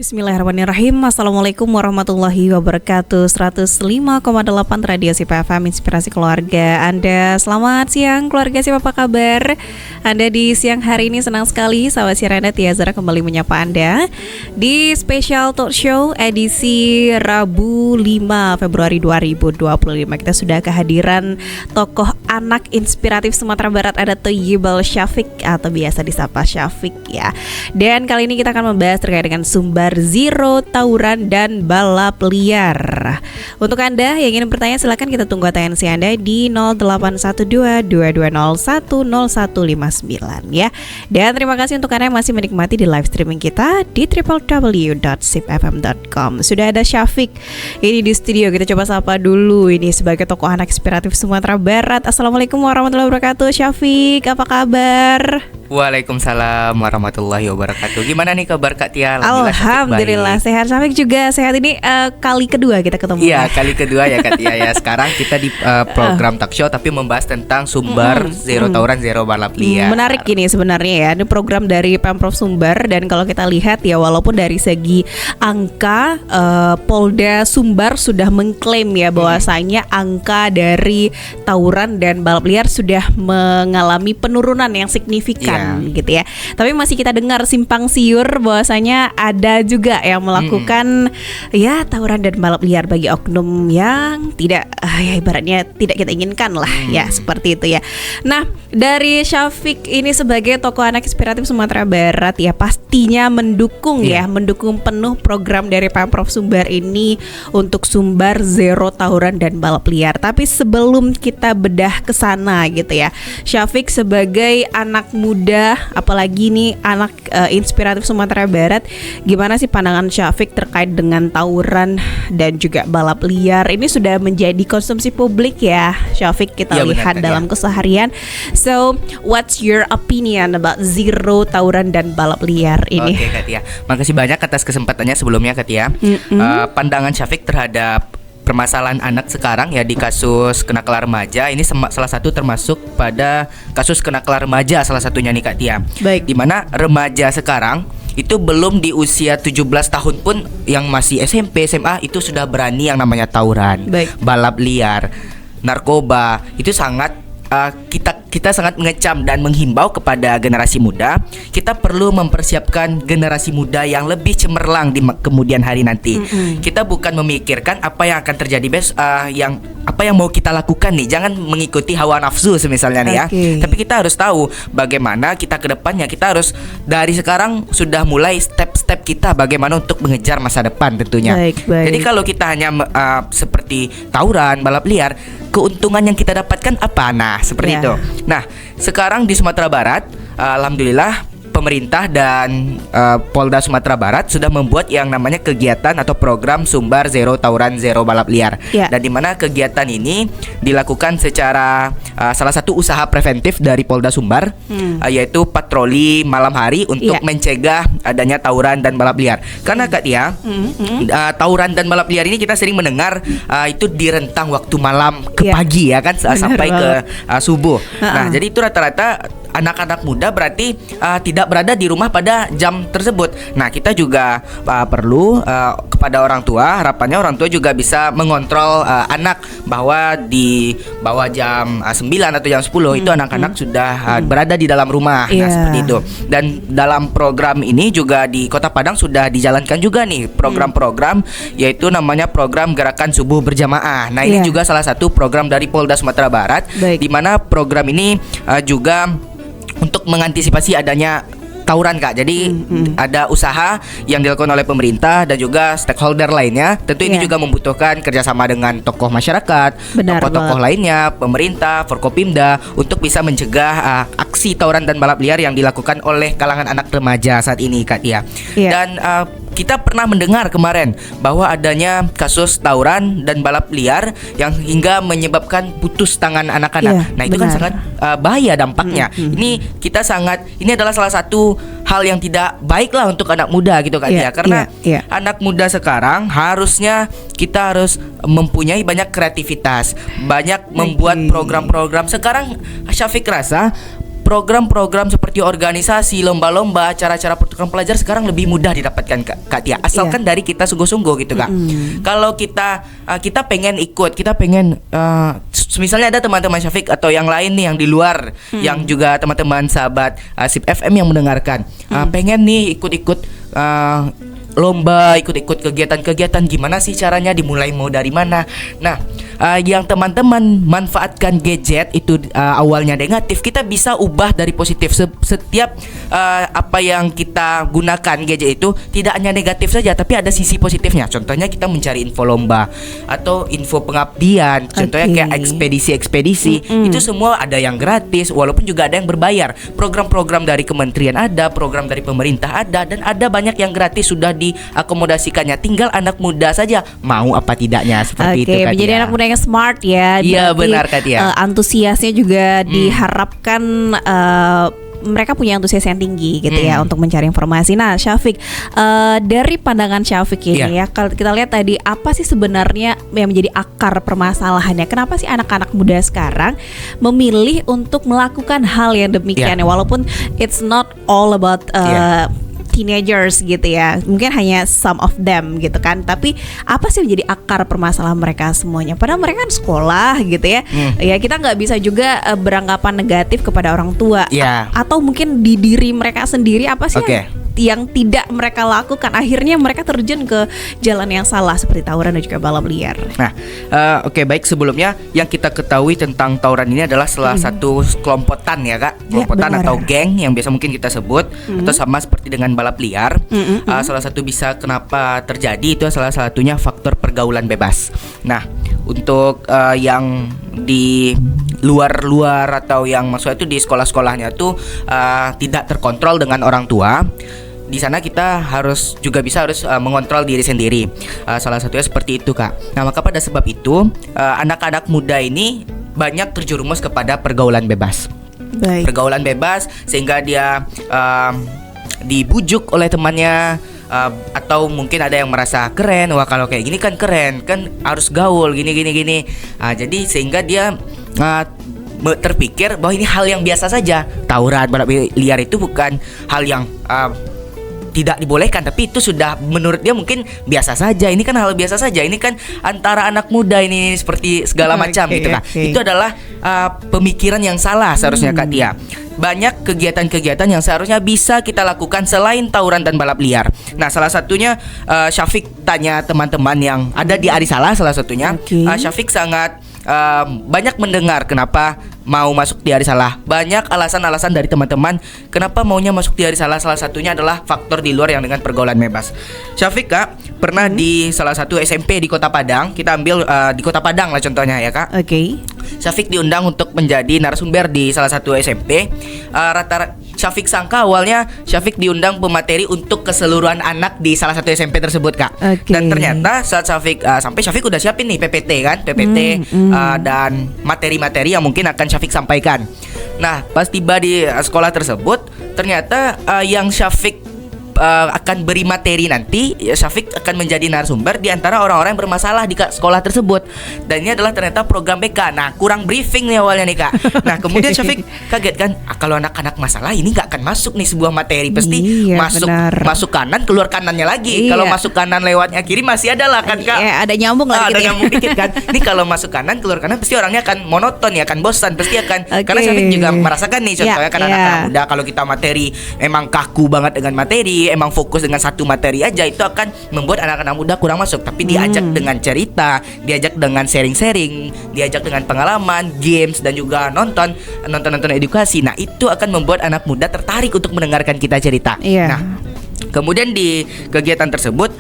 Bismillahirrahmanirrahim. Assalamualaikum warahmatullahi wabarakatuh. 105,8 Radio Sip FM, Inspirasi Keluarga. Anda selamat siang keluarga Sip, apa kabar? Anda di siang hari ini senang sekali sahabat siaran Anda, Tia Zara kembali menyapa Anda di Special Talk Show edisi Rabu 5 Februari 2025. Kita sudah kehadiran tokoh anak inspiratif Sumatera Barat, ada Thayyibal Syafiq atau biasa disapa Syafiq ya. Dan kali ini kita akan membahas terkait dengan sumber zero, tawuran, dan balap liar. Untuk Anda yang ingin bertanya, silakan kita tunggu atensi Anda di 0812-2201-0159 ya. Dan terima kasih untuk Anda yang masih menikmati di live streaming kita di www.sipfm.com. Sudah ada Syafiq ini di studio. Kita coba sapa dulu ini sebagai tokoh anak inspiratif Sumatera Barat. Assalamualaikum warahmatullahi wabarakatuh. Syafiq, apa kabar? Waalaikumsalam warahmatullahi wabarakatuh. Gimana nih kabar Kak Tia? Alhamdulillah sehat. Syafiq juga sehat. Ini kali kedua kita ketemu. Iya, kali kedua ya Kak Tia ya. Sekarang kita di program talk show tapi membahas tentang Sumbar Zero Tawuran Zero Balap Liar. Menarik ini sebenarnya ya. Ini program dari Pemprov Sumbar, dan kalau kita lihat ya, walaupun dari segi angka Polda Sumbar sudah mengklaim ya bahwasanya angka dari tawuran dan balap liar sudah mengalami penurunan yang signifikan gitu ya. Tapi masih kita dengar simpang siur bahwasanya ada juga yang melakukan ya tawuran dan balap liar bagi oknum yang tidak ya ibaratnya tidak kita inginkan lah ya, seperti itu ya. Nah, dari Syafiq ini sebagai tokoh anak inspiratif Sumatera Barat ya, pastinya mendukung ya, mendukung penuh program dari Pemprov Sumbar ini untuk Sumbar Zero Tawuran dan Balap Liar. Tapi sebelum kita bedah ke sana gitu ya, Syafiq sebagai anak muda, apalagi nih anak inspiratif Sumatera Barat, gimana sih pandangan Syafiq terkait dengan tawuran dan juga balap liar? Ini sudah menjadi konsumsi publik ya Syafiq, kita lihat dalam keseharian. So, what's your opinion about zero tawuran dan balap liar ini? Oke Kak Tia, makasih banyak atas kesempatannya sebelumnya Kak Tia. Pandangan Syafiq terhadap permasalahan anak sekarang ya di kasus kenakalan remaja ini salah satu termasuk pada kasus kenakalan remaja salah satunya nih Kak Tia. Baik. Di mana remaja sekarang itu belum di usia 17 tahun pun yang masih SMP, SMA itu sudah berani yang namanya tawuran, balap liar, narkoba. Itu sangat kita sangat mengecam dan menghimbau kepada generasi muda. Kita perlu mempersiapkan generasi muda yang lebih cemerlang di kemudian hari nanti. Kita bukan memikirkan apa yang akan terjadi apa yang mau kita lakukan nih. Jangan mengikuti hawa nafsu misalnya nih ya. Tapi kita harus tahu bagaimana kita ke depannya. Kita harus dari sekarang sudah mulai step-step kita bagaimana untuk mengejar masa depan tentunya. Jadi kalau kita hanya seperti tawuran, balap liar, keuntungan yang kita dapatkan apa? Nah, seperti itu. Nah, sekarang di Sumatera Barat, alhamdulillah pemerintah dan Polda Sumatera Barat sudah membuat yang namanya kegiatan atau program Sumbar Zero Tawuran Zero Balap Liar. Dan di mana kegiatan ini dilakukan secara salah satu usaha preventif dari Polda Sumbar, yaitu patroli malam hari untuk mencegah adanya tawuran dan balap liar. Karena Kak Tia, tawuran dan balap liar ini kita sering mendengar itu di rentang waktu malam ke pagi ya kan, sampai ke subuh. Nah, jadi itu rata-rata anak-anak muda berarti tidak berada di rumah pada jam tersebut. Nah, kita juga perlu kepada orang tua, harapannya orang tua juga bisa mengontrol anak bahwa di bawah jam 9 atau jam 10 itu anak-anak sudah berada di dalam rumah. Nah, seperti itu. Dan dalam program ini juga di Kota Padang sudah dijalankan juga nih program-program, yaitu namanya program Gerakan Subuh Berjamaah. Nah, ini juga salah satu program dari Polda Sumatera Barat, di mana program ini juga untuk mengantisipasi adanya tawuran Kak. Jadi ada usaha yang dilakukan oleh pemerintah dan juga stakeholder lainnya. Tentu ini juga membutuhkan kerjasama dengan tokoh masyarakat, tokoh-tokoh lainnya, pemerintah, Forkopimda, untuk bisa mencegah aksi tawuran dan balap liar yang dilakukan oleh kalangan anak remaja saat ini Kak Tia. Dan kita pernah mendengar kemarin bahwa adanya kasus tawuran dan balap liar yang hingga menyebabkan putus tangan anak-anak. Nah, itu kan sangat bahaya dampaknya. Ini adalah salah satu hal yang tidak baik lah untuk anak muda gitu Kak Tia. Karena anak muda sekarang harusnya kita harus mempunyai banyak kreativitas, banyak membuat program-program. Sekarang Syafiq rasa program-program seperti organisasi, lomba-lomba, acara-acara program pelajar sekarang lebih mudah didapatkan Kak Tia, asalkan dari kita sungguh-sungguh gitu Kak. Kalau kita pengen ikut, kita pengen misalnya ada teman-teman Syafiq atau yang lain nih yang di luar, yang juga teman-teman sahabat SIP FM yang mendengarkan, pengen nih ikut-ikut lomba, ikut-ikut kegiatan-kegiatan, gimana sih caranya, dimulai mau dari mana? Nah, yang teman-teman manfaatkan gadget itu awalnya negatif, kita bisa ubah dari positif. Setiap apa yang kita gunakan gadget itu tidak hanya negatif saja, tapi ada sisi positifnya. Contohnya kita mencari info lomba atau info pengabdian, contohnya kayak ekspedisi-ekspedisi, itu semua ada yang gratis, walaupun juga ada yang berbayar. Program-program dari kementerian ada, program dari pemerintah ada, dan ada banyak yang gratis sudah diakomodasikannya. Tinggal anak muda saja mau apa tidaknya, seperti itu Kak. Menjadi anak muda yang smart ya. Iya benar Kak Tia. Antusiasnya juga diharapkan mereka punya antusias yang tinggi gitu ya untuk mencari informasi. Nah, Syafiq, dari pandangan Syafiq ini ya, kalau kita lihat tadi, apa sih sebenarnya yang menjadi akar permasalahannya? Kenapa sih anak-anak muda sekarang memilih untuk melakukan hal yang demikian ya? Walaupun it's not all about teenagers gitu ya, mungkin hanya some of them gitu kan, tapi apa sih menjadi akar permasalahan mereka semuanya? Padahal mereka kan sekolah gitu ya. Ya kita nggak bisa juga beranggapan negatif kepada orang tua, atau mungkin di diri mereka sendiri, apa sih yang tidak mereka lakukan, akhirnya mereka terjun ke jalan yang salah seperti tawuran dan juga balap liar. Nah, baik, sebelumnya yang kita ketahui tentang tawuran ini adalah salah satu kelompokan ya Kak, kelompokan atau geng yang biasa mungkin kita sebut, atau sama seperti dengan balap liar. Salah satu bisa kenapa terjadi itu salah satunya faktor pergaulan bebas. Nah, untuk yang di luar atau yang maksudnya itu di sekolah-sekolahnya tuh tidak terkontrol dengan orang tua. Di sana kita harus mengontrol diri sendiri. Salah satunya seperti itu Kak. Nah, maka pada sebab itu anak-anak muda ini banyak terjerumus kepada pergaulan bebas. Pergaulan bebas sehingga dia dibujuk oleh temannya, atau mungkin ada yang merasa keren, wah kalau kayak gini kan keren, kan harus gaul gini. Jadi sehingga dia terpikir bahwa ini hal yang biasa saja. Tawuran, balap liar itu bukan hal yang tidak dibolehkan, tapi itu sudah menurut dia mungkin biasa saja. Ini kan hal biasa saja. Ini kan antara anak muda ini seperti segala macam gitu. Nah, itu adalah pemikiran yang salah seharusnya Kak Tia. Banyak kegiatan-kegiatan yang seharusnya bisa kita lakukan selain tawuran dan balap liar. Nah, salah satunya Syafiq tanya teman-teman yang ada di Arisala, salah satunya Syafiq sangat banyak mendengar kenapa mau masuk di Arisala. Banyak alasan-alasan dari teman-teman kenapa maunya masuk di Arisala. Salah satunya adalah faktor di luar yang dengan pergaulan bebas. Syafiq Kak pernah di salah satu SMP di Kota Padang. Kita ambil di Kota Padang lah contohnya ya Kak. Syafiq diundang untuk menjadi narasumber di salah satu SMP. Syafiq sangka awalnya Syafiq diundang pemateri untuk keseluruhan anak di salah satu SMP tersebut Kak. Dan ternyata saat Syafiq sampai, Syafiq udah siapin nih PPT kan, dan materi-materi yang mungkin akan Syafiq sampaikan. Nah, pas tiba di sekolah tersebut, ternyata yang Syafiq akan beri materi nanti, Syafiq akan menjadi narasumber di antara orang-orang yang bermasalah di sekolah tersebut. Dan ini adalah ternyata program BK. Nah, kurang briefing nih awalnya nih Kak. Nah, kemudian Syafiq kaget kan, kalau anak-anak masalah ini nggak akan masuk nih sebuah materi. Pasti masuk kanan, keluar kanannya lagi. Kalau masuk kanan lewatnya kiri masih ada lah kan Kak. Ada nyambung lah ada nyambung dikit kan. Ini kalau masuk kanan, keluar kanan, pasti orangnya akan monoton ya, akan bosan. Pasti akan, karena Syafiq juga merasakan nih contohnya kan anak-anak muda, kalau kita materi emang kaku banget dengan materi, emang fokus dengan satu materi aja, itu akan membuat anak-anak muda kurang masuk. Tapi diajak dengan cerita, diajak dengan sharing-sharing, diajak dengan pengalaman, games, dan juga nonton edukasi. Nah, itu akan membuat anak muda tertarik untuk mendengarkan kita cerita. Nah, kemudian di kegiatan tersebut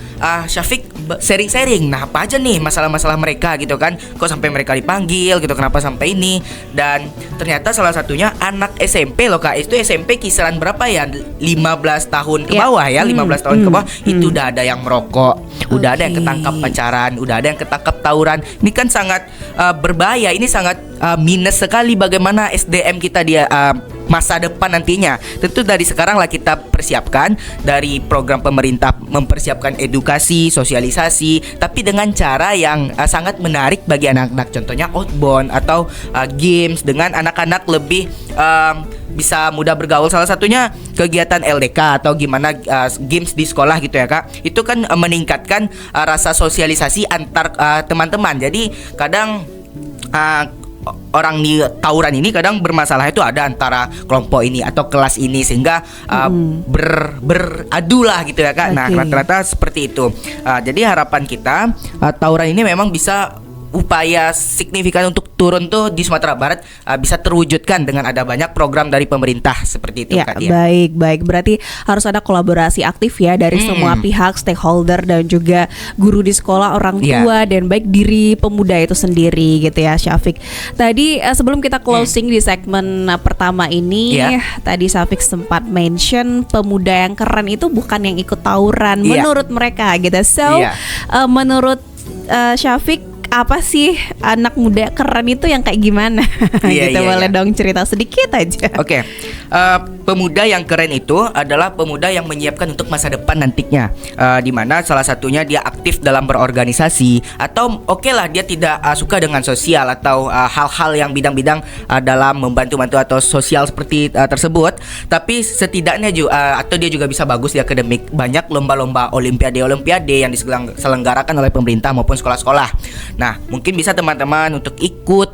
Syafiq sharing-sharing. Nah, apa aja nih masalah-masalah mereka gitu kan, kok sampai mereka dipanggil gitu, kenapa sampai ini. Dan ternyata salah satunya anak SMP loh Kak. Itu SMP kisaran berapa ya, 15 tahun ke bawah ya, 15 tahun ke bawah. Itu udah ada yang merokok, udah ada yang ketangkap pacaran, udah ada yang ketangkap tawuran. Ini kan sangat berbahaya. Ini sangat minus sekali bagaimana SDM kita dia masa depan nantinya. Tentu dari sekarang lah kita persiapkan, dari program pemerintah mempersiapkan edukasi, sosialisasi, tapi dengan cara yang sangat menarik bagi anak-anak. Contohnya outbound atau games dengan anak-anak lebih bisa mudah bergaul. Salah satunya kegiatan LDK atau gimana games di sekolah gitu ya Kak. Itu kan meningkatkan rasa sosialisasi antar teman-teman. Jadi kadang orang di tawuran ini kadang bermasalah itu ada antara kelompok ini atau kelas ini, sehingga beradu lah gitu ya Kak. Nah rata-rata seperti itu. Jadi harapan kita tawuran ini memang bisa, upaya signifikan untuk turun tuh di Sumatera Barat bisa terwujudkan dengan ada banyak program dari pemerintah seperti itu ya, Kak Dia. Baik. Berarti harus ada kolaborasi aktif ya dari semua pihak, stakeholder dan juga guru di sekolah, orang tua dan baik diri pemuda itu sendiri gitu ya Syafiq. Tadi sebelum kita closing di segmen pertama ini, tadi Syafiq sempat mention pemuda yang keren itu bukan yang ikut tawuran menurut mereka gitu. So menurut Syafiq, apa sih anak muda keren itu yang kayak gimana? Gitu boleh dong cerita sedikit aja. Oke. Pemuda yang keren itu adalah pemuda yang menyiapkan untuk masa depan nantinya, di mana salah satunya dia aktif dalam berorganisasi, atau lah dia tidak suka dengan sosial atau hal-hal yang bidang-bidang dalam membantu-bantu atau sosial seperti tersebut, tapi setidaknya juga atau dia juga bisa bagus di akademik. Banyak lomba-lomba olimpiade yang diselenggarakan oleh pemerintah maupun sekolah-sekolah. Nah, mungkin bisa teman-teman untuk ikut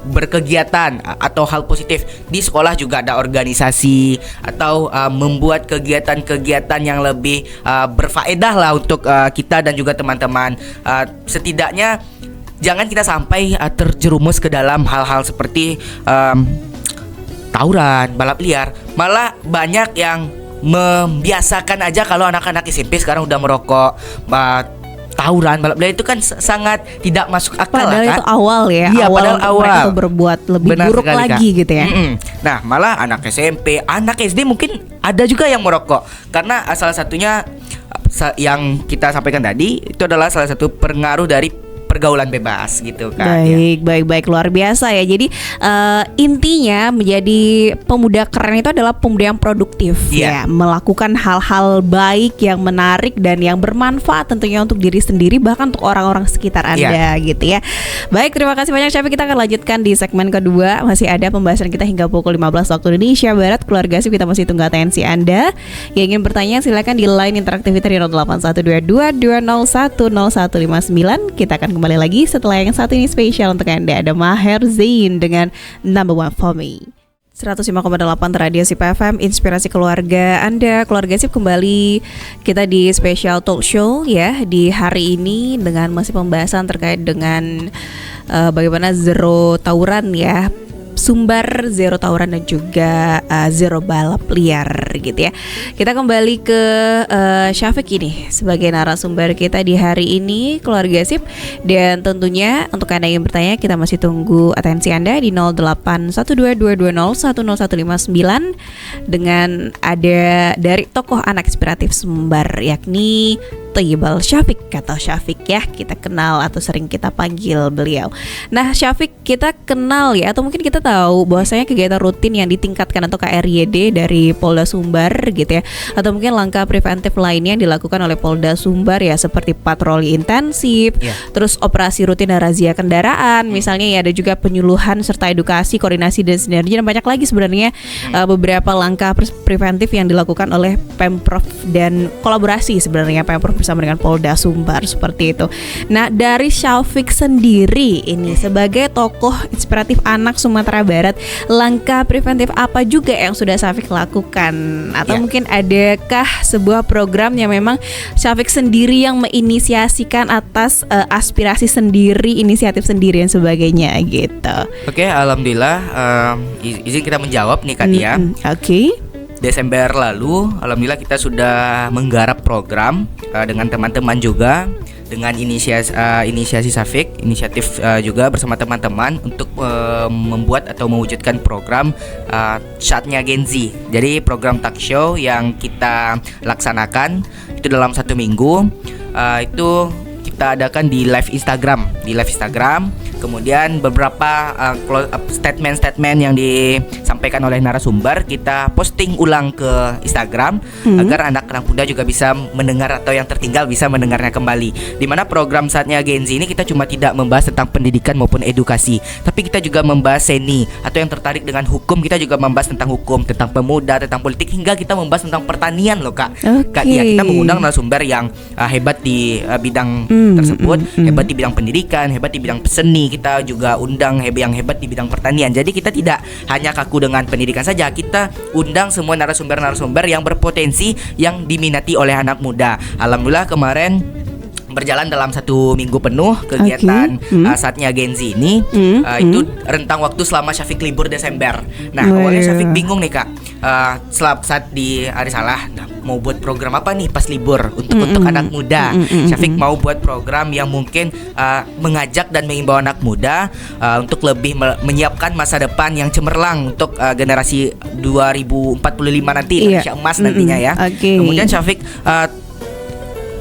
berkegiatan atau hal positif di sekolah, juga ada organisasi atau membuat kegiatan-kegiatan yang lebih berfaedah lah untuk kita dan juga teman-teman. Setidaknya jangan kita sampai terjerumus ke dalam hal-hal seperti tawuran, balap liar. Malah banyak yang membiasakan aja kalau anak-anak SMP sekarang udah merokok, tawuran, balap liar itu kan sangat tidak masuk akal. Padahal kan? Itu awal ya. Iya, padahal awal. Mereka tuh berbuat lebih buruk sekali, lagi Kak. Gitu ya. Nah, malah anak SMP, anak SD mungkin ada juga yang merokok. Karena salah satunya yang kita sampaikan tadi itu adalah salah satu pengaruh dari pergaulan bebas gitu kan. Baik, luar biasa ya. Jadi intinya menjadi pemuda keren itu adalah pemuda yang produktif ya, melakukan hal-hal baik yang menarik dan yang bermanfaat tentunya untuk diri sendiri, bahkan untuk orang-orang sekitar Anda gitu ya. Baik, terima kasih banyak Syafiq. Kita akan lanjutkan di segmen kedua. Masih ada pembahasan kita hingga pukul 15 waktu Indonesia Barat. Keluarga Sip, kita masih tunggu atensi Anda. Yang ingin bertanya silakan di line interaktif kita di 081222010159. Kita akan kembali lagi setelah yang satu ini spesial untuk Anda. Ada Maher Zain dengan Number One For Me. 105,8 Radio Sip FM, inspirasi keluarga Anda. Keluarga Sip, kembali kita di special talk show ya di hari ini dengan masih pembahasan terkait dengan bagaimana zero tawuran ya. Sumbar zero tawuran dan juga zero balap liar gitu ya. Kita kembali ke Syafiq ini sebagai narasumber kita di hari ini, Keluarga Sip. Dan tentunya untuk Anda yang bertanya, kita masih tunggu atensi Anda di 081222010159 dengan ada dari tokoh anak inspiratif Sumbar, yakni Thayyibal Syafiq atau Syafiq ya, kita kenal atau sering kita panggil beliau. Nah Syafiq, kita kenal ya, atau mungkin kita tahu bahwasanya kegiatan rutin yang ditingkatkan atau KRYD dari Polda Sumbar gitu ya, atau mungkin langkah preventif lainnya yang dilakukan oleh Polda Sumbar ya, seperti patroli intensif, terus operasi rutin dan razia kendaraan, misalnya ya, ada juga penyuluhan serta edukasi, koordinasi dan sinergi, dan banyak lagi sebenarnya beberapa langkah preventif yang dilakukan oleh Pemprov dan kolaborasi sebenarnya Pemprov bersama dengan Polda Sumbar seperti itu. Nah, dari Syafiq sendiri ini sebagai tokoh inspiratif anak Sumatera Barat, langkah preventif apa juga yang sudah Syafiq lakukan? Atau mungkin adakah sebuah program yang memang Syafiq sendiri yang menginisiasikan atas aspirasi sendiri, inisiatif sendiri dan sebagainya gitu? Oke, alhamdulillah izin kita menjawab nih Kak Dia. Oke. Desember lalu, alhamdulillah kita sudah menggarap program dengan teman-teman juga, dengan inisiasi Syafiq, inisiatif juga bersama teman-teman untuk membuat atau mewujudkan program Saatnya Gen Z. Jadi program talk show yang kita laksanakan itu dalam 1 minggu, itu kita adakan di live Instagram di live Instagram. Kemudian beberapa statement-statement yang disampaikan oleh narasumber kita posting ulang ke Instagram agar anak-anak muda juga bisa mendengar atau yang tertinggal bisa mendengarnya kembali. Di mana program Saatnya Gen Z ini kita cuma tidak membahas tentang pendidikan maupun edukasi, tapi kita juga membahas seni atau yang tertarik dengan hukum, kita juga membahas tentang hukum, tentang pemuda, tentang politik, hingga kita membahas tentang pertanian loh Kak. Kak Tia, kita mengundang narasumber yang hebat di bidang tersebut, hebat di bidang pendidikan, hebat di bidang seni. Kita juga undang yang hebat di bidang pertanian. Jadi kita tidak hanya kaku dengan pendidikan saja, kita undang semua narasumber-narasumber yang berpotensi, yang diminati oleh anak muda. Alhamdulillah kemarin berjalan dalam 1 minggu penuh kegiatan Saatnya Gen Z ini. Itu rentang waktu selama Syafiq libur Desember. Nah awalnya Syafiq bingung nih Kak, saat di hari salah mau buat program apa nih pas libur untuk anak muda. Syafiq mau buat program yang mungkin mengajak dan mengimbau anak muda untuk lebih menyiapkan masa depan yang cemerlang untuk generasi 2045 nanti, Indonesia emas nantinya ya. Kemudian Syafiq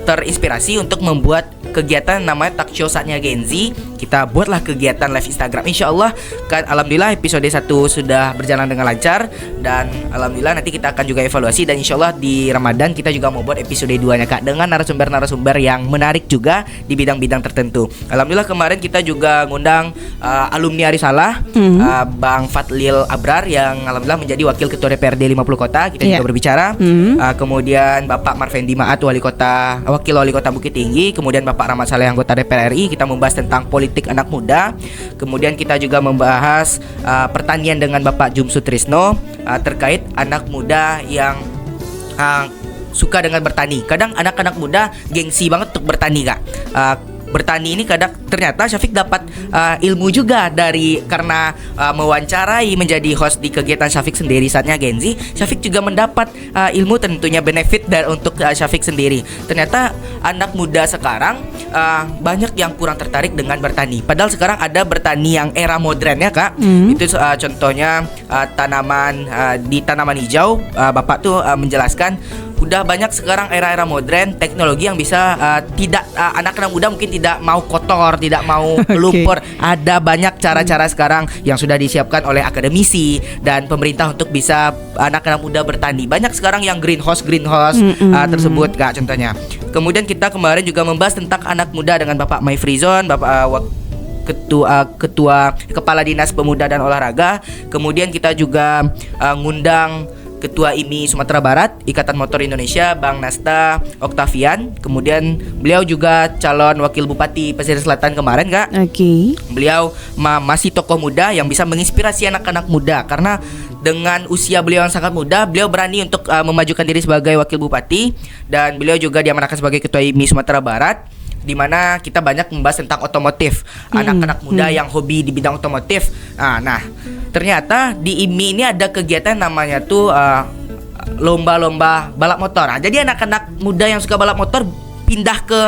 terinspirasi untuk membuat kegiatan namanya Talk Show Saatnya Gen Z. Kita buatlah kegiatan live Instagram. Insya Allah kan, alhamdulillah episode 1 sudah berjalan dengan lancar. Dan alhamdulillah nanti kita akan juga evaluasi. Dan insya Allah di Ramadan kita juga mau buat episode 2-nya Kak, dengan narasumber-narasumber yang menarik juga di bidang-bidang tertentu. Alhamdulillah kemarin kita juga ngundang alumni Arisalah, Bang Fadlil Abrar yang alhamdulillah menjadi Wakil Ketua DPRD 50 Kota. Kita juga berbicara. Kemudian Bapak Marfendi Maat, Wakil Wali Kota Bukit Tinggi. Kemudian Bapak Rahmat Saleh, anggota DPR RI. Kita membahas tentang politik anak muda. Kemudian kita juga membahas pertanian dengan Bapak Jum Sutrisno terkait anak muda yang suka dengan bertani. Kadang anak-anak muda gengsi banget untuk bertani Kak. Bertani ini kadang ternyata Syafiq dapat ilmu juga karena mewawancarai menjadi host di kegiatan Syafiq sendiri Saatnya Gen Z. Syafiq juga mendapat ilmu, tentunya benefit untuk Syafiq sendiri. Ternyata anak muda sekarang banyak yang kurang tertarik dengan bertani. Padahal sekarang ada bertani yang era modern ya Kak. Itu contohnya di tanaman hijau. Bapak tuh menjelaskan udah banyak sekarang era-era modern teknologi yang bisa anak-anak muda mungkin tidak mau kotor, tidak mau lumpur. Ada banyak cara-cara sekarang yang sudah disiapkan oleh akademisi dan pemerintah untuk bisa anak-anak muda bertani. Banyak sekarang yang greenhouse tersebut Kak contohnya. Kemudian kita kemarin juga membahas tentang anak muda dengan Bapak Mai Frizon, Bapak Ketua Kepala Dinas Pemuda dan Olahraga. Kemudian kita juga ngundang Ketua IMI Sumatera Barat, Ikatan Motor Indonesia, Bang Nasta Oktavian. Kemudian beliau juga calon wakil bupati Pesisir Selatan kemarin Kak. Beliau masih tokoh muda yang bisa menginspirasi anak-anak muda. Karena dengan usia beliau yang sangat muda, beliau berani untuk memajukan diri sebagai wakil bupati. Dan beliau juga diamanahkan sebagai Ketua IMI Sumatera Barat, di mana kita banyak membahas tentang otomotif, anak-anak muda yang hobi di bidang otomotif. Nah, ternyata di IMI ini ada kegiatan namanya tuh lomba-lomba balap motor. Jadi anak-anak muda yang suka balap motor pindah ke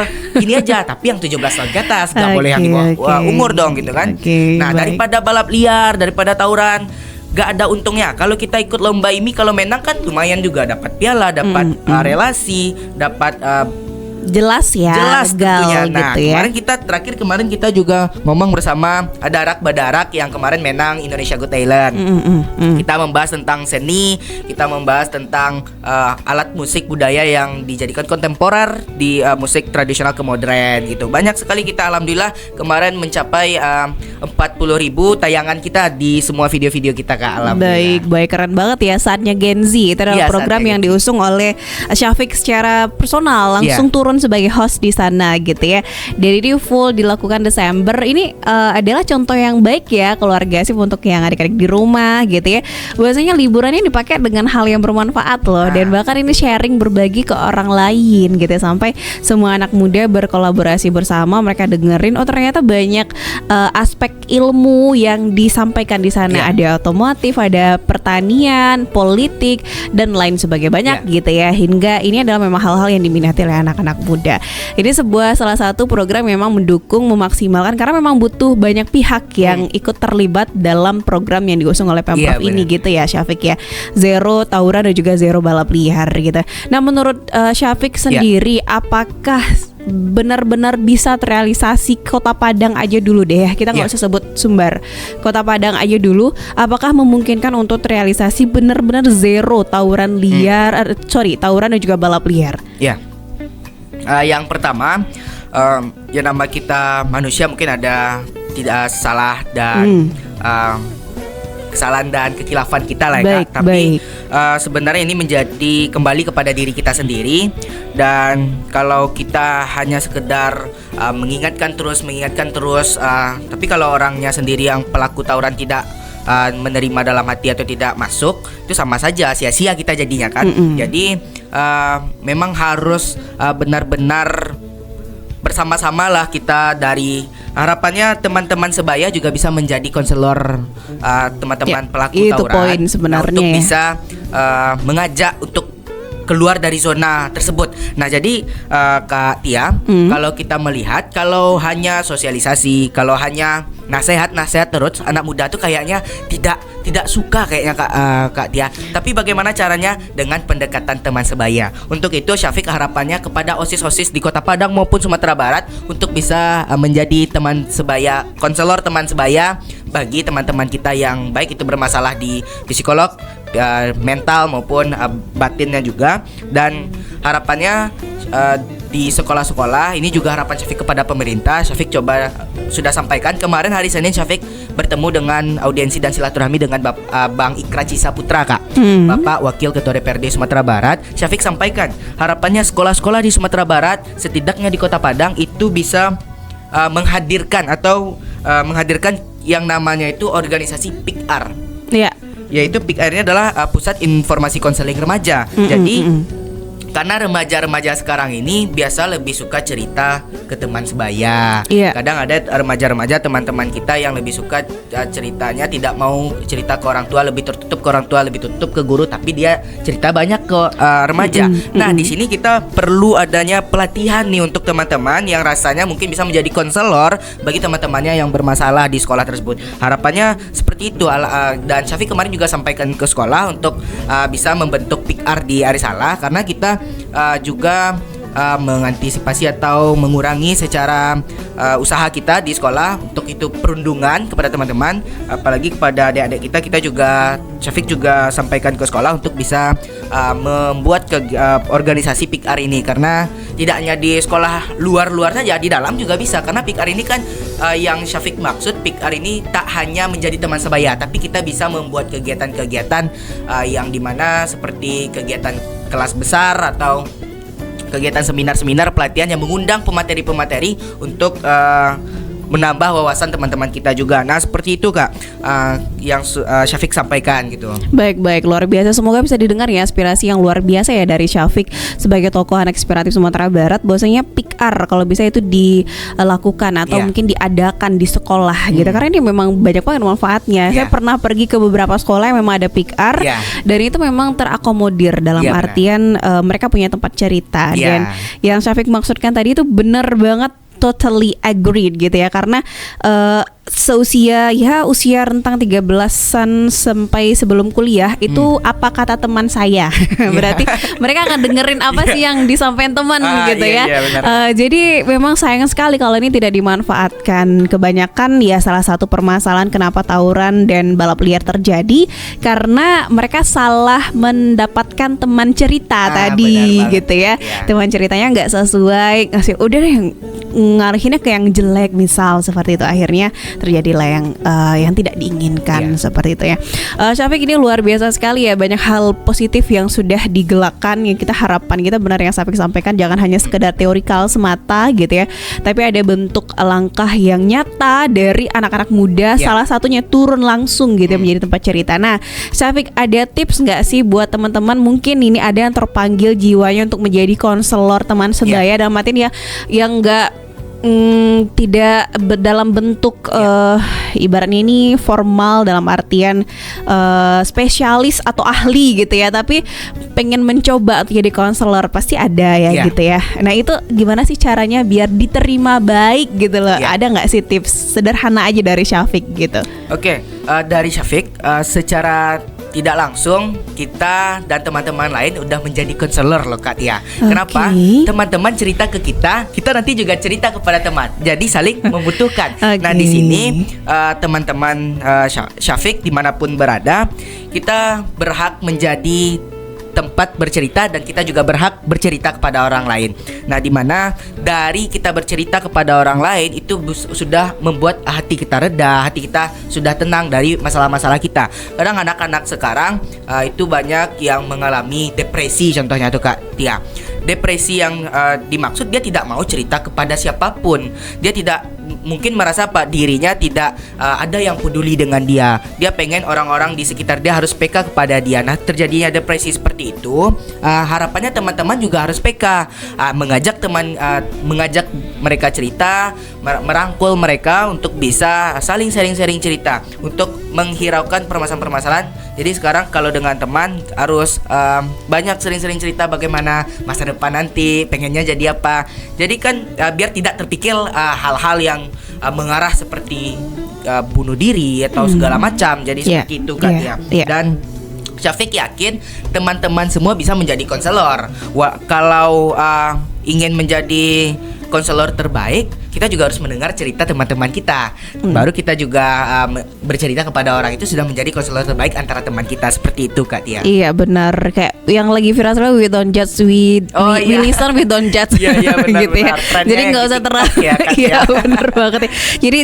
ini aja, tapi yang 17 tahun ke atas, gak boleh yang di bawah umur dong gitu kan. Nah, daripada balap liar, daripada tawuran, gak ada untungnya. Kalau kita ikut lomba IMI, kalau menang kan lumayan juga, dapat piala, dapat relasi, dapat jelas tentunya. Nah, gitu ya. Kemarin kita juga ngomong bersama Darak Badarak yang kemarin menang Indonesia Got Talent. Kita membahas tentang seni, kita membahas tentang alat musik budaya yang dijadikan kontemporer di musik tradisional ke modern gitu. Banyak sekali kita alhamdulillah kemarin mencapai 40.000 tayangan kita di semua video-video kita Kak. Alhamdulillah. Baik, keren banget ya Saatnya Gen Z. Itu adalah program yang diusung oleh Syafiq secara personal, langsung turun sebagai host di sana gitu ya. Jadi ini full dilakukan Desember. Ini adalah contoh yang baik ya keluarga sih untuk yang adik-adik di rumah gitu ya. Biasanya liburannya dipakai dengan hal yang bermanfaat loh. Dan bahkan ini sharing, berbagi ke orang lain gitu ya. Sampai semua anak muda berkolaborasi bersama, mereka dengerin ternyata banyak aspek ilmu yang disampaikan di sana. Ada otomotif, ada pertanian, politik dan lain sebagainya, banyak gitu ya. Hingga ini adalah memang hal-hal yang diminati oleh anak-anak muda. Ini salah satu program yang memang mendukung, memaksimalkan, karena memang butuh banyak pihak yang ikut terlibat dalam program yang diusung oleh Pemprov ini gitu ya Syafiq ya. Zero tawuran dan juga zero balap liar gitu. Nah menurut Syafiq sendiri, apakah benar-benar bisa terrealisasi Kota Padang aja dulu deh ya. Kita nggak usah sebut Sumbar, Kota Padang aja dulu. Apakah memungkinkan untuk terrealisasi benar-benar zero tawuran liar, tawuran dan juga balap liar? Ya, yang pertama, ya nama kita manusia mungkin ada tidak salah dan kesalahan dan kekilafan kita lah ya, Kak. Tapi sebenarnya ini menjadi kembali kepada diri kita sendiri. Dan kalau kita hanya sekedar mengingatkan terus, tapi kalau orangnya sendiri yang pelaku tawuran tidak menerima dalam hati atau tidak masuk, itu sama saja sia-sia kita jadinya kan. Jadi memang harus benar-benar bersama-sama lah kita. Dari harapannya teman-teman sebaya juga bisa menjadi konselor teman-teman pelaku itu tawuran. Poin sebenarnya. Untuk bisa mengajak untuk keluar dari zona tersebut. Nah jadi Kak Tia, kalau kita melihat, kalau hanya sosialisasi, kalau hanya nasihat terus, anak muda tuh kayaknya tidak suka kayaknya Kak Tia. Tapi bagaimana caranya? Dengan pendekatan teman sebaya. Untuk itu Syafiq harapannya kepada OSIS-OSIS di Kota Padang maupun Sumatera Barat untuk bisa menjadi teman sebaya, konselor teman sebaya bagi teman-teman kita yang baik itu bermasalah di psikolog, mental maupun batinnya juga. Dan harapannya di sekolah-sekolah ini juga harapan Syafiq kepada pemerintah. Syafiq coba sudah sampaikan kemarin hari Senin, Syafiq bertemu dengan audiensi dan silaturahmi dengan Bang Ikra Cisaputra, Kak. Bapak Wakil Ketua DPRD Sumatera Barat. Syafiq sampaikan harapannya sekolah-sekolah di Sumatera Barat, setidaknya di Kota Padang itu bisa menghadirkan yang namanya itu organisasi PIKR. Iya. Yaitu PIKR ini adalah Pusat Informasi Konseling Remaja. Jadi karena remaja-remaja sekarang ini biasa lebih suka cerita ke teman sebaya. Kadang ada remaja-remaja teman-teman kita yang lebih suka ceritanya tidak mau cerita ke orang tua, lebih tertutup ke orang tua, lebih tutup ke guru, tapi dia cerita banyak ke remaja. Nah, di sini kita perlu adanya pelatihan nih untuk teman-teman yang rasanya mungkin bisa menjadi konselor bagi teman-temannya yang bermasalah di sekolah tersebut. Harapannya seperti itu. Dan Syafiq kemarin juga sampaikan ke sekolah untuk bisa membentuk PIKR di Arisalah, karena kita juga mengantisipasi atau mengurangi secara usaha kita di sekolah. Untuk itu perundungan kepada teman-teman, apalagi kepada adik-adik kita juga Syafiq juga sampaikan ke sekolah untuk bisa membuat organisasi PIKR ini. Karena tidak hanya di sekolah luar saja, di dalam juga bisa. Karena PIKR ini kan yang Syafiq maksud, PIKR ini tak hanya menjadi teman sebaya, tapi kita bisa membuat kegiatan-kegiatan yang dimana seperti kegiatan kelas besar atau kegiatan seminar-seminar pelatihan yang mengundang pemateri-pemateri untuk menambah wawasan teman-teman kita juga. Nah seperti itu Kak, yang Syafiq sampaikan gitu. Baik, luar biasa. Semoga bisa didengar ya aspirasi yang luar biasa ya dari Syafiq sebagai tokoh anak inspiratif Sumatera Barat. Bahwasanya PIKR kalau bisa itu dilakukan atau mungkin diadakan di sekolah gitu. Karena ini memang banyak banget manfaatnya. Saya pernah pergi ke beberapa sekolah yang memang ada PIKR dan itu memang terakomodir dalam artian mereka punya tempat cerita. Dan yang Syafiq maksudkan tadi itu benar banget, totally agreed gitu ya. Karena usia rentang 13-an sampai sebelum kuliah itu apa kata teman saya. Berarti mereka akan dengerin apa sih yang disampaikan teman gitu ya. Jadi memang sayang sekali kalau ini tidak dimanfaatkan. Kebanyakan ya salah satu permasalahan kenapa tawuran dan balap liar terjadi karena mereka salah mendapatkan teman cerita tadi gitu ya. Teman ceritanya nggak sesuai, ngasih udah deh ngarahinnya ke yang jelek misal seperti itu, akhirnya terjadilah yang tidak diinginkan seperti itu ya. Syafiq, ini luar biasa sekali ya, banyak hal positif yang sudah digelakkan. Yang kita harapan kita benar yang Syafiq sampaikan jangan hanya sekedar teorikal semata gitu ya, tapi ada bentuk langkah yang nyata dari anak-anak muda. Salah satunya turun langsung gitu ya, menjadi tempat cerita. Nah Syafiq, ada tips nggak sih buat teman-teman mungkin ini ada yang terpanggil jiwanya untuk menjadi konselor teman sebaya dalam artian ya yang nggak tidak dalam bentuk ibaratnya ini formal dalam artian spesialis atau ahli gitu ya, tapi pengen mencoba untuk jadi konselor, pasti ada ya gitu ya. Nah itu gimana sih caranya biar diterima baik gitu loh? Ada nggak sih tips sederhana aja dari Syafiq gitu? Oke, dari Syafiq secara tidak langsung kita dan teman-teman lain udah menjadi konselor loh Kak Tia. Kenapa? Teman-teman cerita ke kita nanti juga cerita kepada teman. Jadi saling membutuhkan. Nah di sini teman-teman Syafiq dimanapun berada, kita berhak menjadi tempat bercerita dan kita juga berhak bercerita kepada orang lain. Nah, di mana dari kita bercerita kepada orang lain itu sudah membuat hati kita reda, hati kita sudah tenang dari masalah-masalah kita. Kadang anak-anak sekarang itu banyak yang mengalami depresi contohnya tuh Kak Tia. Depresi yang dimaksud dia tidak mau cerita kepada siapapun. Dia tidak mungkin merasa dirinya tidak ada yang peduli dengan dia. Dia pengen orang-orang di sekitar dia harus peka kepada dia. Nah, terjadinya depresi seperti itu, harapannya teman-teman juga harus peka, mengajak mereka cerita, merangkul mereka untuk bisa saling sharing-sharing cerita, untuk menghiraukan permasalahan-permasalahan. Jadi sekarang kalau dengan teman harus banyak sering-sering cerita bagaimana masa depan nanti, pengennya jadi apa. Jadi kan biar tidak terpikir hal-hal yang mengarah seperti bunuh diri atau segala macam. Jadi seperti itu kan ya. Dan Syafiq yakin teman-teman semua bisa menjadi konselor. Kalau ingin menjadi konselor terbaik, kita juga harus mendengar cerita teman-teman kita. Baru kita juga bercerita kepada orang itu sudah menjadi konselor terbaik antara teman kita. Seperti itu Kak Tia. Iya benar, kayak yang lagi viral sekarang, we don't judge, we listen, we don't judge. Iya benar, gitu ya. Jadi nggak usah terlalu iya benar banget ya.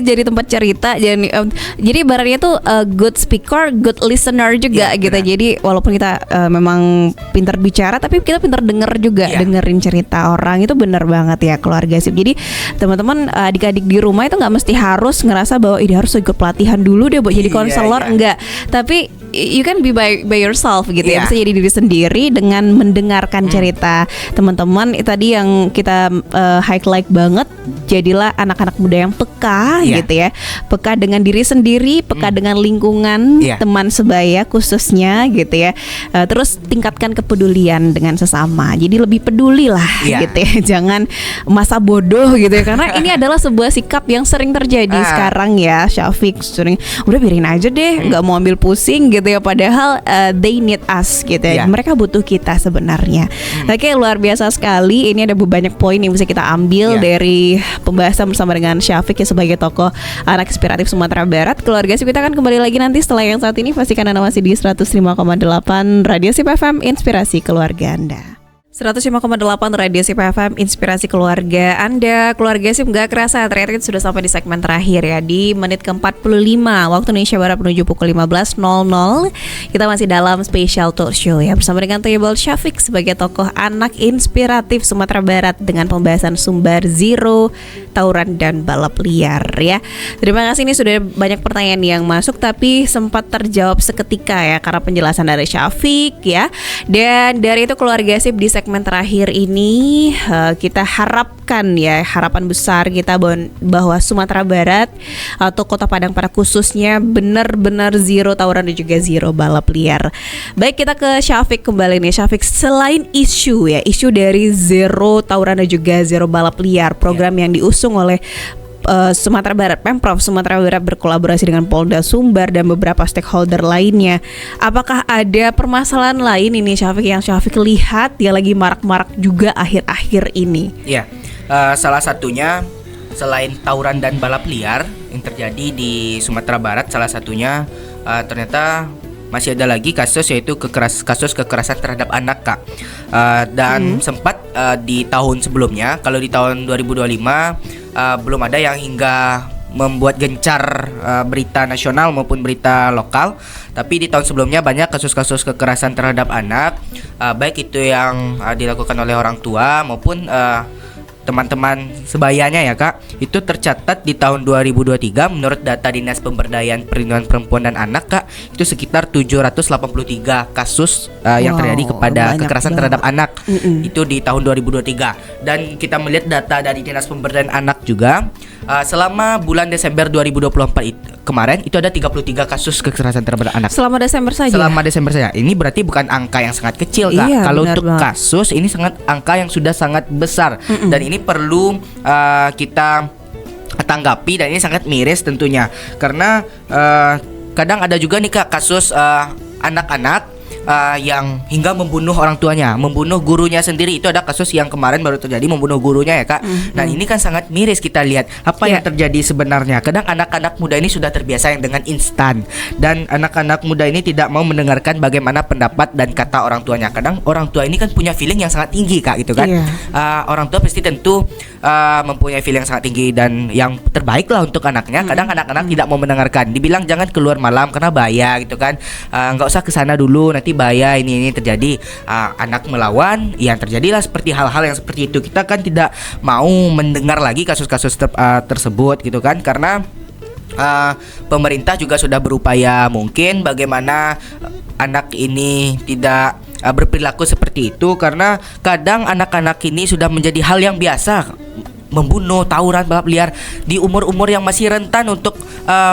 Jadi tempat cerita, jadi ibaratnya tuh good speaker, good listener juga gitu. Benar. Jadi walaupun kita memang pintar bicara, tapi kita pintar denger juga, dengerin cerita orang. Itu benar banget ya keluarga sip. Jadi teman-teman, adik-adik di rumah itu nggak mesti harus ngerasa bahwa ini harus ikut pelatihan dulu deh buat jadi konselor, enggak. Tapi you can be by yourself gitu ya. Bisa jadi diri sendiri dengan mendengarkan cerita teman-teman. Itu tadi yang kita highlight banget. Jadilah anak-anak muda yang peka gitu ya. Peka dengan diri sendiri, peka dengan lingkungan, teman sebaya khususnya gitu ya. Terus tingkatkan kepedulian dengan sesama. Jadi lebih peduli lah gitu ya. Jangan masa bodoh gitu ya. Karena ini adalah sebuah sikap yang sering terjadi sekarang ya, Syafiq. Sering udah biarin aja deh, nggak mau ambil pusing gitu ya. Padahal they need us gitu ya. Mereka butuh kita sebenarnya. Oke, luar biasa sekali. Ini ada banyak poin yang bisa kita ambil dari pembahasan bersama dengan Syafiq ya, sebagai tokoh anak inspiratif Sumatera Barat. Keluarga Sip, kita akan kembali lagi nanti setelah yang saat ini. Pastikan Anda masih di 105,8 Radio Sip FM, inspirasi keluarga Anda. 105,8 Radio Sip FM, inspirasi keluarga Anda. Keluarga Sip, gak kerasa ternyata kita sudah sampai di segmen terakhir ya. Di menit ke-45 waktu Indonesia Barat menuju pukul 15.00, kita masih dalam special talk show ya, bersama dengan Thayyibul Syafiq sebagai tokoh anak inspiratif Sumatera Barat dengan pembahasan sumber zero, tawuran dan balap liar ya. Terima kasih, ini sudah banyak pertanyaan yang masuk tapi sempat terjawab seketika ya karena penjelasan dari Syafiq ya. Dan dari itu keluarga Sip, di segmen terakhir ini kita harapkan ya, harapan besar kita bahwa Sumatera Barat atau Kota Padang pada khususnya benar-benar zero tawuran dan juga zero balap liar. Baik, kita ke Syafiq kembali nih. Syafiq, selain isu dari zero tawuran dan juga zero balap liar, program yang diusung oleh Sumatera Barat, Pemprov Sumatera Barat berkolaborasi dengan Polda Sumbar dan beberapa stakeholder lainnya. Apakah ada permasalahan lain ini Syafiq yang Syafiq lihat dia lagi marak-marak juga akhir-akhir ini? Ya, salah satunya selain tawuran dan balap liar yang terjadi di Sumatera Barat, salah satunya ternyata masih ada lagi kasus, yaitu kasus kekerasan terhadap anak Kak. Dan sempat di tahun sebelumnya, kalau di tahun 2025 belum ada yang hingga membuat gencar berita nasional maupun berita lokal. Tapi di tahun sebelumnya banyak kasus-kasus kekerasan terhadap anak, baik itu yang dilakukan oleh orang tua maupun teman-teman sebayanya ya Kak. Itu tercatat di tahun 2023 menurut data Dinas Pemberdayaan Perlindungan Perempuan dan Anak Kak, itu sekitar 783 kasus yang terjadi kepada kekerasan terhadap anak. Itu di tahun 2023. Dan kita melihat data dari Dinas Pemberdayaan Anak juga, selama bulan Desember 2024 kemarin itu ada 33 kasus kekerasan terhadap anak. Selama Desember saja? Selama Desember saja. Ini berarti bukan angka yang sangat kecil Kak. Kalau untuk kasus ini sangat angka yang sudah sangat besar. Dan ini perlu kita tanggapi, dan ini sangat miris tentunya. Karena kadang ada juga nih Kak kasus anak-anak yang hingga membunuh orang tuanya, membunuh gurunya sendiri. Itu ada kasus yang kemarin baru terjadi, membunuh gurunya ya Kak. Nah ini kan sangat miris kita lihat apa yang terjadi sebenarnya. Kadang anak-anak muda ini sudah terbiasa yang dengan instan, dan anak-anak muda ini tidak mau mendengarkan bagaimana pendapat dan kata orang tuanya. Kadang orang tua ini kan punya feeling yang sangat tinggi Kak, gitu kan. Orang tua pasti tentu mempunyai feeling yang sangat tinggi dan yang terbaik lah untuk anaknya. Kadang anak-anak tidak mau mendengarkan, dibilang jangan keluar malam karena bahaya gitu kan, nggak usah kesana dulu nanti bahaya, ini terjadi. Anak melawan, yang terjadilah seperti hal-hal yang seperti itu. Kita kan tidak mau mendengar lagi kasus-kasus tersebut gitu kan, karena pemerintah juga sudah berupaya mungkin bagaimana anak ini tidak berperilaku seperti itu, karena kadang anak-anak ini sudah menjadi hal yang biasa membunuh, tawuran, balap liar di umur-umur yang masih rentan untuk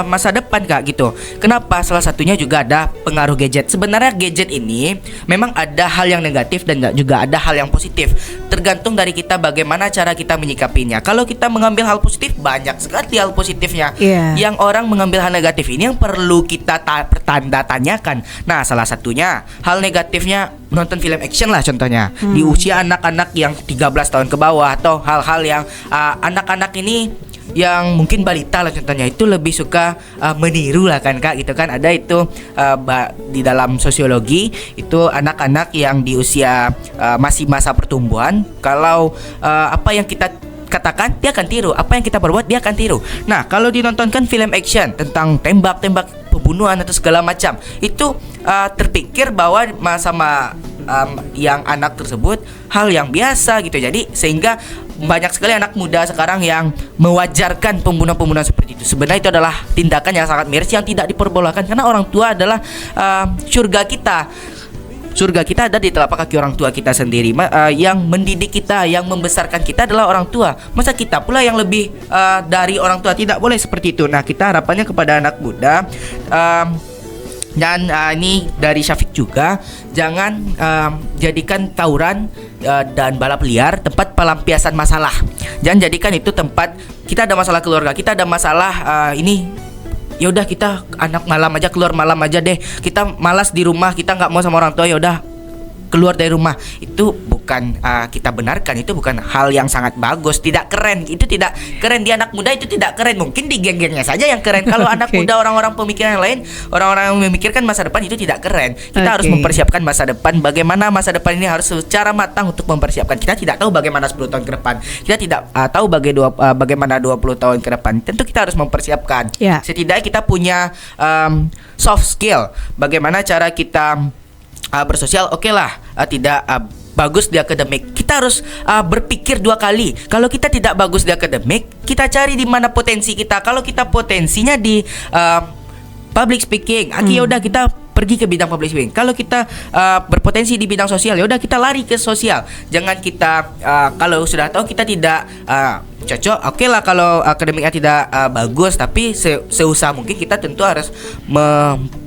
masa depan Kak, gitu. Kenapa? Salah satunya juga ada pengaruh gadget. Sebenarnya gadget ini memang ada hal yang negatif dan juga ada hal yang positif. Tergantung dari kita bagaimana cara kita menyikapinya. Kalau kita mengambil hal positif, banyak sekali hal positifnya. Yang orang mengambil hal negatif ini yang perlu kita tanda tanyakan. Nah, salah satunya hal negatifnya menonton film action lah contohnya. Di usia anak-anak yang 13 tahun ke bawah, atau hal-hal yang anak-anak ini yang mungkin balita lah contohnya, itu lebih suka meniru lah kan Kak, gitu kan. Ada itu di dalam sosiologi itu anak-anak yang di usia masih masa pertumbuhan, kalau apa yang kita katakan dia akan tiru, apa yang kita perbuat dia akan tiru. Nah, kalau dinontonkan film action tentang tembak-tembak, pembunuhan atau segala macam, itu terpikir bahwa sama yang anak tersebut hal yang biasa gitu. Jadi sehingga banyak sekali anak muda sekarang yang mewajarkan pembunuhan-pembunuhan seperti itu. Sebenarnya itu adalah tindakan yang sangat miris yang tidak diperbolehkan, karena orang tua adalah surga kita. Surga kita ada di telapak kaki orang tua kita sendiri. Yang mendidik kita, yang membesarkan kita adalah orang tua. Masa kita pula yang lebih dari orang tua? Tidak boleh seperti itu. Nah, kita harapannya kepada anak muda, dan ini dari Syafiq juga, jangan jadikan tawuran dan balap liar tempat pelampiasan masalah. Jangan jadikan itu tempat kita ada masalah keluarga, kita ada masalah ini, ya udah kita anak malam aja, keluar malam aja deh. Kita malas di rumah, kita nggak mau sama orang tua, ya udah keluar dari rumah. Itu bukan kita benarkan, itu bukan hal yang sangat bagus, tidak keren. Itu tidak keren di anak muda, itu tidak keren. Mungkin di geng-gengnya saja yang keren. Kalau anak muda, orang-orang pemikiran yang lain, orang-orang yang memikirkan masa depan, itu tidak keren. Kita harus mempersiapkan masa depan. Bagaimana masa depan ini harus secara matang untuk mempersiapkan. Kita tidak tahu bagaimana 10 tahun ke depan. Kita tidak tahu bagaimana 20 tahun ke depan. Tentu kita harus mempersiapkan. Setidaknya kita punya soft skill. Bagaimana cara kita bersosial, oke lah, tidak bagus di akademik, kita harus berpikir 2 kali. Kalau kita tidak bagus di akademik, kita cari di mana potensi kita. Kalau kita potensinya di public speaking, ya udah kita pergi ke bidang public speaking. Kalau kita berpotensi di bidang sosial, ya udah kita lari ke sosial. Jangan kita kalau sudah tahu kita tidak cocok, oke lah kalau akademiknya tidak bagus, tapi seusaha mungkin kita tentu harus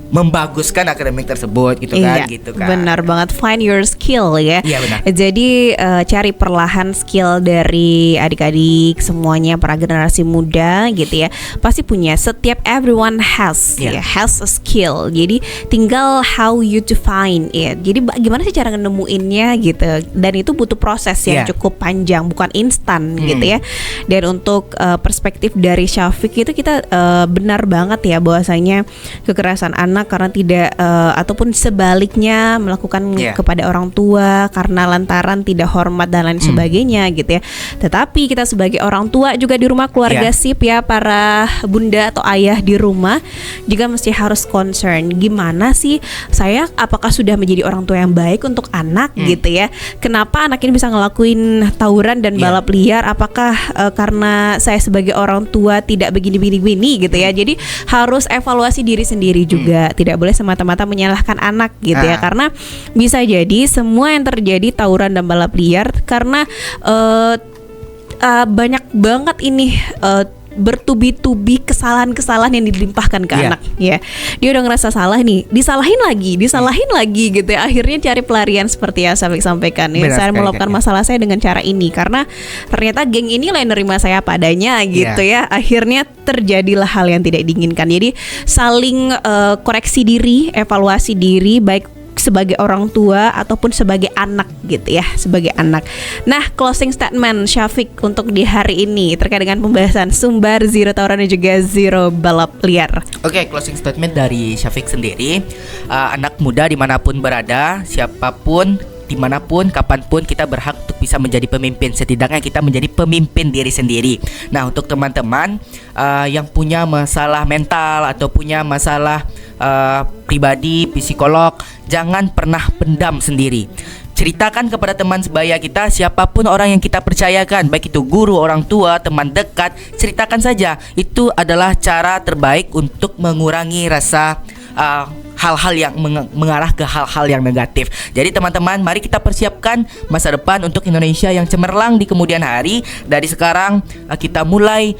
membaguskan akademik tersebut gitu kan, gitu kan. Benar banget, find your skill ya. Iya benar. Jadi cari perlahan skill dari adik-adik semuanya, para generasi muda gitu ya. Pasti punya, setiap everyone has has a skill. Jadi tinggal how you to find it. Jadi gimana sih cara nemuinnya gitu. Dan itu butuh proses yang cukup panjang, bukan instan gitu ya. Dan untuk perspektif dari Syafiq itu kita benar banget ya bahwasanya kekerasan anak karena tidak ataupun sebaliknya melakukan kepada orang tua karena lantaran tidak hormat dan lain sebagainya gitu ya. Tetapi kita sebagai orang tua juga di rumah, keluarga sip ya, para bunda atau ayah di rumah juga mesti harus concern, gimana sih saya, apakah sudah menjadi orang tua yang baik untuk anak gitu ya. Kenapa anak ini bisa ngelakuin tawuran dan balap liar, apakah karena saya sebagai orang tua tidak begini gitu ya. Jadi harus evaluasi diri sendiri juga. Tidak boleh semata-mata menyalahkan anak gitu ya, karena bisa jadi semua yang terjadi tawuran dan balap liar karena banyak banget ini bertubi-tubi kesalahan-kesalahan yang dilimpahkan ke anak ya. Dia udah ngerasa salah nih, disalahin lagi gitu ya. Akhirnya cari pelarian seperti yang Syafiq sampaikan ya. Saya meluapkan masalah saya dengan cara ini karena ternyata geng ini lah yang nerima saya padanya gitu ya. Akhirnya terjadilah hal yang tidak diinginkan. Jadi saling koreksi diri, evaluasi diri baik sebagai orang tua ataupun sebagai anak gitu ya, sebagai anak. Nah, closing statement Syafiq untuk di hari ini terkait dengan pembahasan sumber, zero tawuran dan juga zero balap liar. Oke, closing statement dari Syafiq sendiri, anak muda dimanapun berada, siapapun, dimanapun, kapanpun, kita berhak untuk bisa menjadi pemimpin. Setidaknya kita menjadi pemimpin diri sendiri. Nah, untuk teman-teman yang punya masalah mental atau punya masalah pribadi, psikolog, jangan pernah pendam sendiri. Ceritakan kepada teman sebaya kita, siapapun orang yang kita percayakan, baik itu guru, orang tua, teman dekat, ceritakan saja. Itu adalah cara terbaik untuk mengurangi rasa hal-hal yang mengarah ke hal-hal yang negatif. Jadi teman-teman, mari kita persiapkan masa depan untuk Indonesia yang cemerlang di kemudian hari. Dari sekarang kita mulai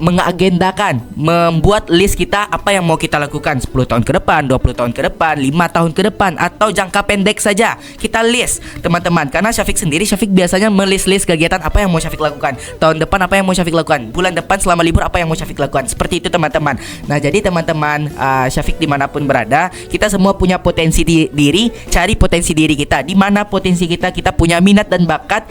mengagendakan, membuat list kita apa yang mau kita lakukan 10 tahun ke depan, 20 tahun ke depan, 5 tahun ke depan, atau jangka pendek saja. Kita list teman-teman, karena Syafiq biasanya melis-list kegiatan apa yang mau Syafiq lakukan, tahun depan apa yang mau Syafiq lakukan, bulan depan selama libur apa yang mau Syafiq lakukan. Seperti itu teman-teman. Nah, jadi teman-teman, Syafiq dimanapun berada, kita semua punya potensi diri. Cari potensi diri kita. Di mana potensi kita punya minat dan bakat.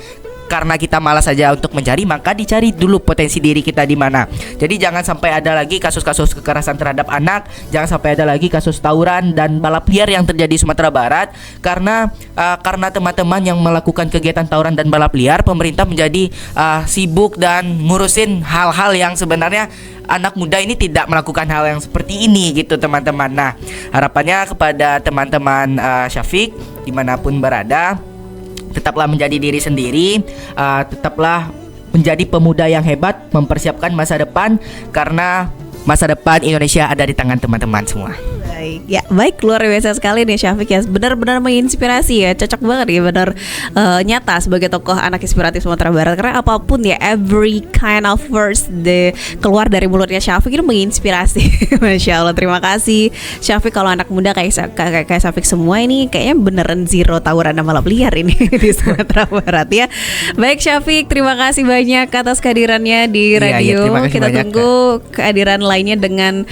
Karena kita malas saja untuk mencari, maka dicari dulu potensi diri kita di mana. Jadi jangan sampai ada lagi kasus-kasus kekerasan terhadap anak, jangan sampai ada lagi kasus tawuran dan balap liar yang terjadi di Sumatera Barat. Karena teman-teman yang melakukan kegiatan tawuran dan balap liar, pemerintah menjadi sibuk dan ngurusin hal-hal yang sebenarnya anak muda ini tidak melakukan hal yang seperti ini gitu teman-teman. Nah, harapannya kepada teman-teman Syafiq dimanapun berada, tetaplah menjadi diri sendiri, tetaplah menjadi pemuda yang hebat, mempersiapkan masa depan, karena masa depan Indonesia ada di tangan teman-teman semua. Baik, luar biasa sekali nih Syafiq ya, benar-benar menginspirasi ya, cocok banget ya, benar nyata sebagai tokoh anak inspiratif Sumatera Barat. Karena apapun ya, every kind of words keluar dari mulutnya Syafiq itu menginspirasi. Masya Allah, terima kasih Syafiq. Kalau anak muda kayak Syafiq semua ini kayaknya beneran zero tawuran dan balap liar ini di Sumatera Barat ya. Baik Syafiq, terima kasih banyak atas kehadirannya di radio. Kita tunggu kehadiran lainnya dengan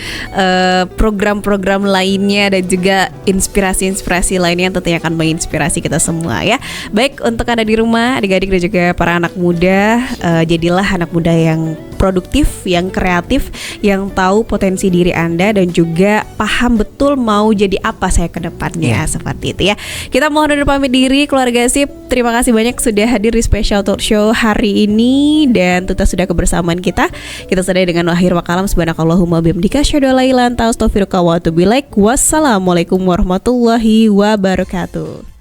program-program lainnya dan juga inspirasi-inspirasi lainnya yang tentunya akan menginspirasi kita semua ya. Baik, untuk Anda di rumah, adik-adik dan juga para anak muda, jadilah anak muda yang produktif, yang kreatif, yang tahu potensi diri Anda dan juga paham betul mau jadi apa saya ke depannya, seperti itu ya. Kita mohon undur pamit diri, keluarga Sip. Terima kasih banyak sudah hadir di Special Talk Show hari ini dan tentu sudah kebersamaan kita. Kita sudah dengan akhir wakalam, subhanakallahumma bihamdika asyhadu an la ilaha illa anta astaghfiruka wa atubu ilaik. Wassalamualaikum warahmatullahi wabarakatuh.